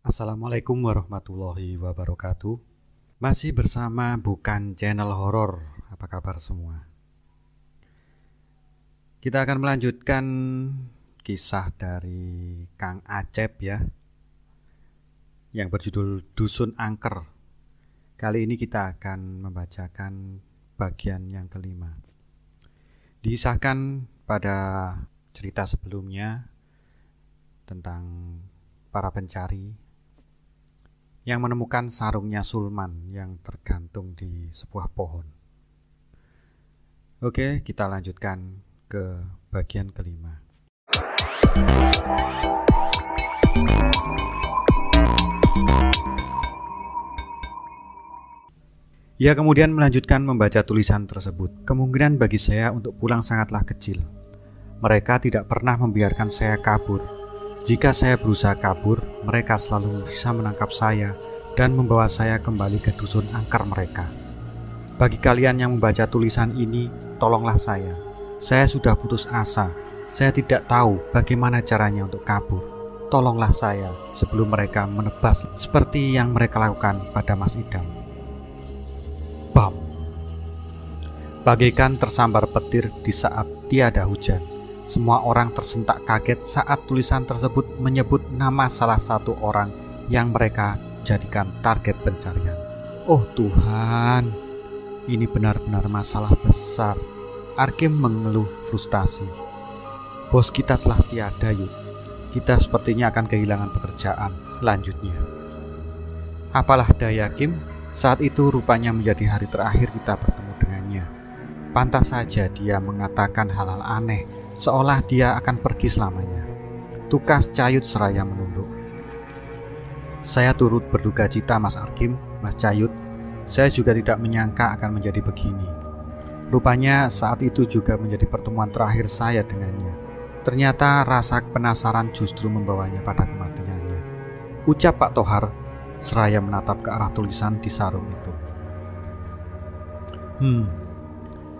Assalamualaikum warahmatullahi wabarakatuh. Masih bersama Bukan Channel Horor. Apa kabar semua? Kita akan melanjutkan kisah dari Kang Acep ya, yang berjudul Dusun Angker. Kali ini kita akan membacakan bagian yang kelima. Disahkan pada cerita sebelumnya tentang para pencari yang menemukan sarungnya Sulman yang tergantung di sebuah pohon. Oke, kita lanjutkan ke bagian kelima. Ia kemudian melanjutkan membaca tulisan tersebut. Kemungkinan bagi saya untuk pulang sangatlah kecil. Mereka tidak pernah membiarkan saya kabur. Jika saya berusaha kabur, mereka selalu bisa menangkap saya dan membawa saya kembali ke dusun angker mereka. Bagi kalian yang membaca tulisan ini, tolonglah saya. Saya sudah putus asa. Saya tidak tahu bagaimana caranya untuk kabur. Tolonglah saya sebelum mereka menebas seperti yang mereka lakukan pada Mas Idam. Bam! Bagaikan tersambar petir di saat tiada hujan. Semua orang tersentak kaget saat tulisan tersebut menyebut nama salah satu orang yang mereka jadikan target pencarian. Oh Tuhan, ini benar-benar masalah besar. Arkim mengeluh frustasi. Bos kita telah tiada, Yud. Kita sepertinya akan kehilangan pekerjaan. Lanjutnya. Apalah daya Kim, saat itu rupanya menjadi hari terakhir kita bertemu dengannya. Pantas saja dia mengatakan hal-hal aneh, seolah dia akan pergi selamanya. Tukas Cayut seraya menunduk. Saya turut berduka cita Mas Arkim, Mas Cayut. Saya juga tidak menyangka akan menjadi begini. Rupanya saat itu juga menjadi pertemuan terakhir saya dengannya. Ternyata rasa penasaran justru membawanya pada kematiannya. Ucap Pak Tohar seraya menatap ke arah tulisan di sarung itu.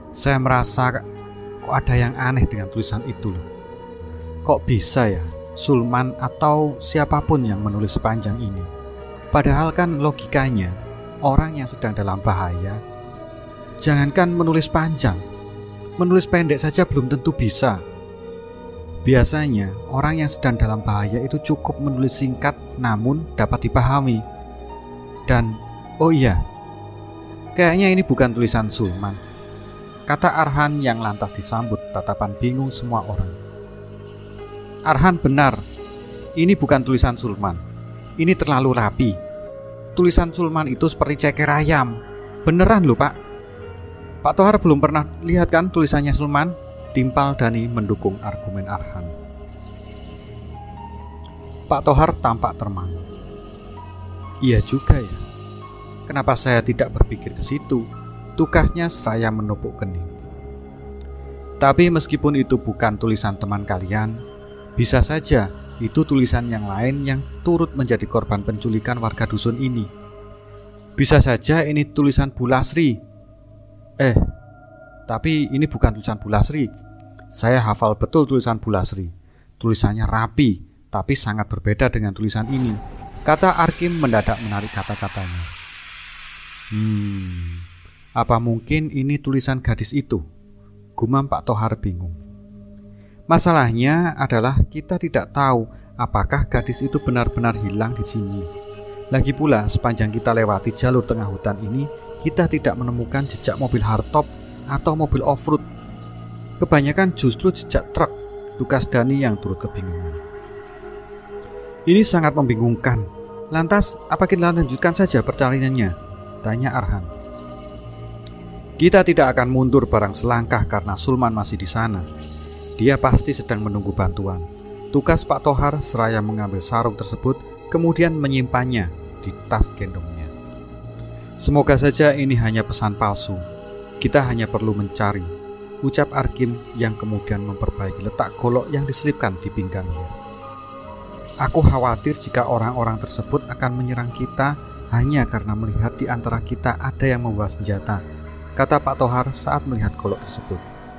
Saya merasa kok ada yang aneh dengan tulisan itu loh. Kok bisa ya Sulman atau siapapun yang menulis sepanjang ini? Padahal kan logikanya orang yang sedang dalam bahaya, jangankan menulis panjang, menulis pendek saja belum tentu bisa. Biasanya orang yang sedang dalam bahaya itu cukup menulis singkat namun dapat dipahami. Dan oh iya, kayaknya ini bukan tulisan Sulman, kata Arhan yang lantas disambut tatapan bingung semua orang. Arhan benar, ini bukan tulisan Sulman. Ini terlalu rapi. Tulisan Sulman itu seperti ceker ayam. Beneran loh Pak. Pak Tohar belum pernah lihat kan tulisannya Sulman? Timpal Dani mendukung argumen Arhan. Pak Tohar tampak termangu. Iya juga ya. Kenapa saya tidak berpikir ke situ? Tugasnya seraya menepuk kening. Tapi meskipun itu bukan tulisan teman kalian, bisa saja itu tulisan yang lain yang turut menjadi korban penculikan warga dusun ini. Bisa saja ini tulisan Bu Lasri. Tapi ini bukan tulisan Bu Lasri. Saya hafal betul tulisan Bu Lasri. Tulisannya rapi, tapi sangat berbeda dengan tulisan ini, kata Arkim mendadak menarik kata-katanya. Apa mungkin ini tulisan gadis itu? Gumam Pak Tohar bingung. Masalahnya adalah kita tidak tahu apakah gadis itu benar-benar hilang di sini. Lagi pula sepanjang kita lewati jalur tengah hutan ini, kita tidak menemukan jejak mobil hardtop atau mobil off-road. Kebanyakan justru jejak truk, tukas Dani yang turut kebingungan. Ini sangat membingungkan. Lantas apa kita lanjutkan saja percariannya? Tanya Arhan. Kita tidak akan mundur barang selangkah karena Sulman masih di sana. Dia pasti sedang menunggu bantuan. Tukas Pak Tohar seraya mengambil sarung tersebut, kemudian menyimpannya di tas gendongnya. Semoga saja ini hanya pesan palsu. Kita hanya perlu mencari, ucap Arkim yang kemudian memperbaiki letak golok yang diselipkan di pinggangnya. Aku khawatir jika orang-orang tersebut akan menyerang kita hanya karena melihat di antara kita ada yang membawa senjata, kata Pak Tohar saat melihat golok tersebut.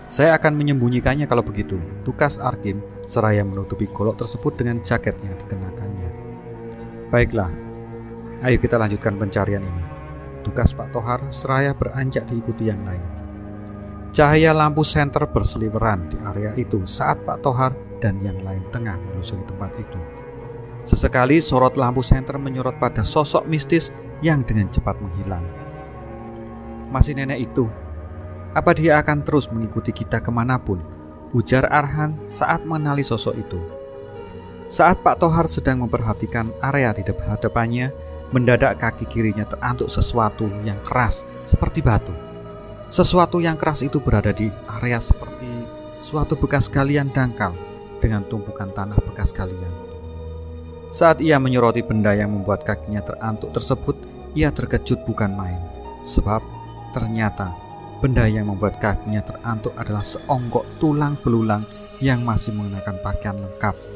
Saya akan menyembunyikannya kalau begitu, tukas Arkim seraya menutupi golok tersebut dengan jaket yang dikenakannya. Baiklah, ayo kita lanjutkan pencarian ini. Tugas Pak Tohar seraya beranjak diikuti yang lain. Cahaya lampu senter berseliweran di area itu saat Pak Tohar dan yang lain tengah menelusuri tempat itu. Sesekali sorot lampu senter menyorot pada sosok mistis yang dengan cepat menghilang. Masih nenek itu, apa dia akan terus mengikuti kita kemanapun? Ujar Arhan saat mengenali sosok itu. Saat Pak Tohar sedang memperhatikan area di hadapannya, mendadak kaki kirinya terantuk sesuatu yang keras seperti batu. Sesuatu yang keras itu berada di area seperti suatu bekas galian dangkal dengan tumpukan tanah bekas galian. Saat ia menyoroti benda yang membuat kakinya terantuk tersebut, ia terkejut bukan main. Sebab ternyata benda yang membuat kakinya terantuk adalah seonggok tulang belulang yang masih mengenakan pakaian lengkap.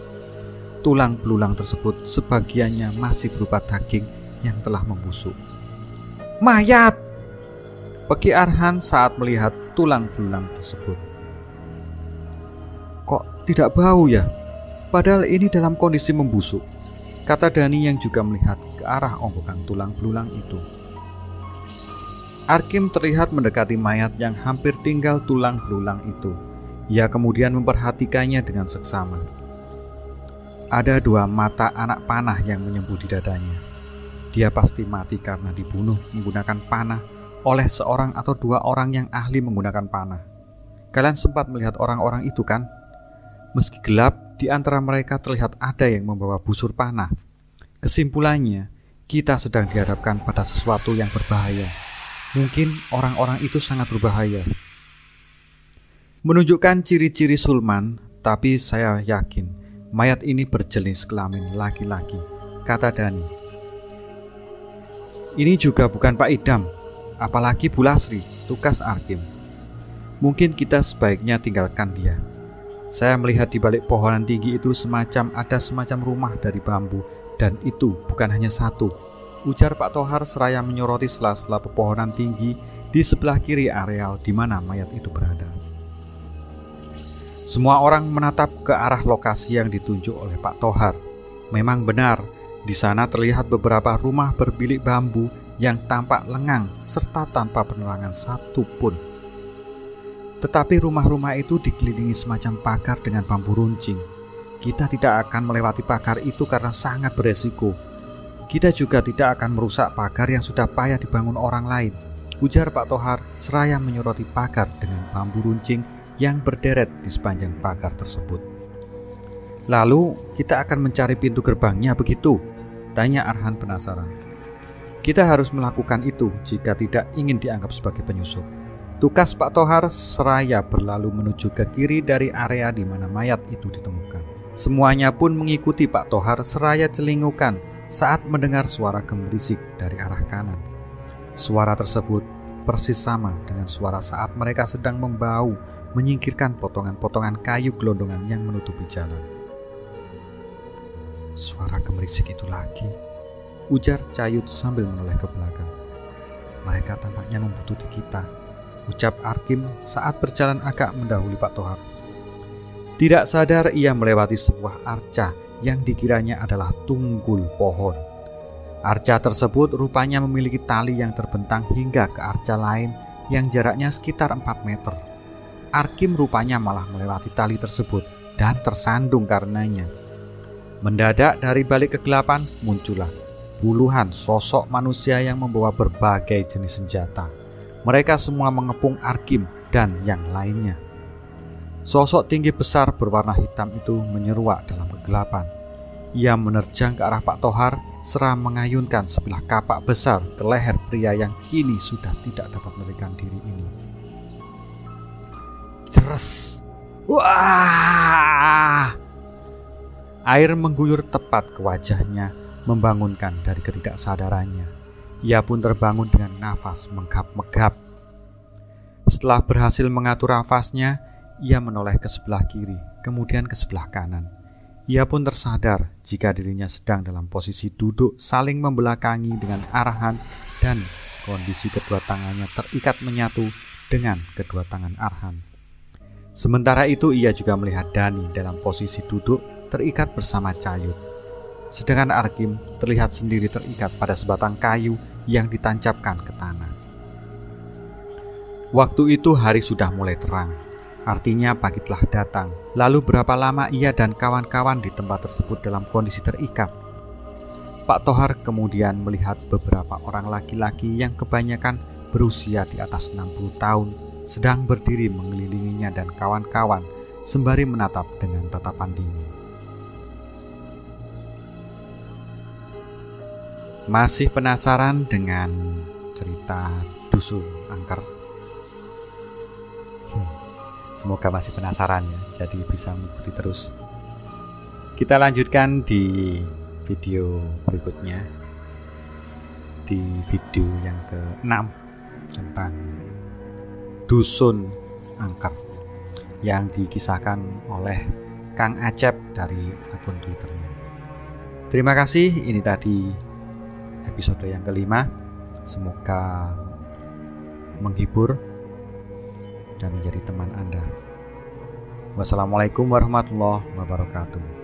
Tulang belulang tersebut sebagiannya masih berupa daging yang telah membusuk. Mayat! Peki Arhan saat melihat tulang belulang tersebut. Kok tidak bau ya? Padahal ini dalam kondisi membusuk, kata Dani yang juga melihat ke arah onggokan tulang belulang itu. Arkim terlihat mendekati mayat yang hampir tinggal tulang belulang itu. Ia kemudian memperhatikannya dengan seksama. Ada 2 mata anak panah yang menyembuh di dadanya. Dia pasti mati karena dibunuh menggunakan panah oleh seorang atau 2 orang yang ahli menggunakan panah. Kalian sempat melihat orang-orang itu kan? Meski gelap, di antara mereka terlihat ada yang membawa busur panah. Kesimpulannya, kita sedang dihadapkan pada sesuatu yang berbahaya. Mungkin orang-orang itu sangat berbahaya. Menunjukkan ciri-ciri sulman, tapi saya yakin mayat ini berjenis kelamin laki-laki, kata Dani. Ini juga bukan Pak Idam, apalagi Bu Lasri, tugas Arkim. Mungkin kita sebaiknya tinggalkan dia. Saya melihat di balik pohonan tinggi itu ada semacam rumah dari bambu, dan itu bukan hanya satu, ujar Pak Tohar seraya menyoroti sela-sela pepohonan tinggi di sebelah kiri areal di mana mayat itu berada. Semua orang menatap ke arah lokasi yang ditunjuk oleh Pak Tohar. Memang benar, di sana terlihat beberapa rumah berbilik bambu yang tampak lengang serta tanpa penerangan satupun. Tetapi rumah-rumah itu dikelilingi semacam pagar dengan bambu runcing. Kita tidak akan melewati pagar itu karena sangat beresiko. Kita juga tidak akan merusak pagar yang sudah payah dibangun orang lain, ujar Pak Tohar seraya menyoroti pagar dengan bambu runcing yang berderet di sepanjang pagar tersebut. Lalu kita akan mencari pintu gerbangnya begitu? Tanya Arhan penasaran. Kita harus melakukan itu jika tidak ingin dianggap sebagai penyusup. Tugas Pak Tohar seraya berlalu menuju ke kiri dari area di mana mayat itu ditemukan. Semuanya pun mengikuti Pak Tohar seraya celingukan saat mendengar suara gemerisik dari arah kanan. Suara tersebut persis sama dengan suara saat mereka sedang membau menyingkirkan potongan-potongan kayu gelondongan yang menutupi jalan. Suara gemerisik itu lagi, ujar Cayut sambil menoleh ke belakang. Mereka tampaknya membutuhkan kita, ucap Arkim saat berjalan agak mendahului Pak Tohar. Tidak sadar ia melewati sebuah arca yang dikiranya adalah tunggul pohon. Arca tersebut rupanya memiliki tali yang terbentang hingga ke arca lain yang jaraknya sekitar 4 meter. Arkim rupanya malah melewati tali tersebut dan tersandung karenanya. Mendadak dari balik kegelapan muncullah puluhan sosok manusia yang membawa berbagai jenis senjata. Mereka semua mengepung Arkim dan yang lainnya. Sosok tinggi besar berwarna hitam itu menyeruak dalam kegelapan. Ia menerjang ke arah Pak Tohar seraya mengayunkan sebilah kapak besar ke leher pria yang kini sudah tidak dapat melarikan diri ini. Ceres! Wah! Air mengguyur tepat ke wajahnya, membangunkan dari ketidaksadarannya. Ia pun terbangun dengan nafas menggap-menggap. Setelah berhasil mengatur nafasnya, ia menoleh ke sebelah kiri, kemudian ke sebelah kanan. Ia pun tersadar jika dirinya sedang dalam posisi duduk saling membelakangi dengan Arhan dan kondisi kedua tangannya terikat menyatu dengan kedua tangan Arhan. Sementara itu ia juga melihat Dani dalam posisi duduk terikat bersama Cayut. Sedangkan Arkim terlihat sendiri terikat pada sebatang kayu yang ditancapkan ke tanah. Waktu itu hari sudah mulai terang, artinya pagi telah datang. Lalu berapa lama ia dan kawan-kawan di tempat tersebut dalam kondisi terikat? Pak Tohar kemudian melihat beberapa orang laki-laki yang kebanyakan berusia di atas 60 tahun sedang berdiri mengelilinginya dan kawan-kawan sembari menatap dengan tatapan dingin. Masih penasaran dengan cerita Dusun Angker? Semoga masih penasaran ya, jadi bisa mengikuti terus. Kita lanjutkan di video berikutnya, di video yang ke-6 tentang Dusun Angker yang dikisahkan oleh Kang Acep dari akun Twitternya. Terima kasih, ini tadi episode yang ke-5. Semoga menghibur dan menjadi teman Anda. Wassalamualaikum warahmatullahi wabarakatuh.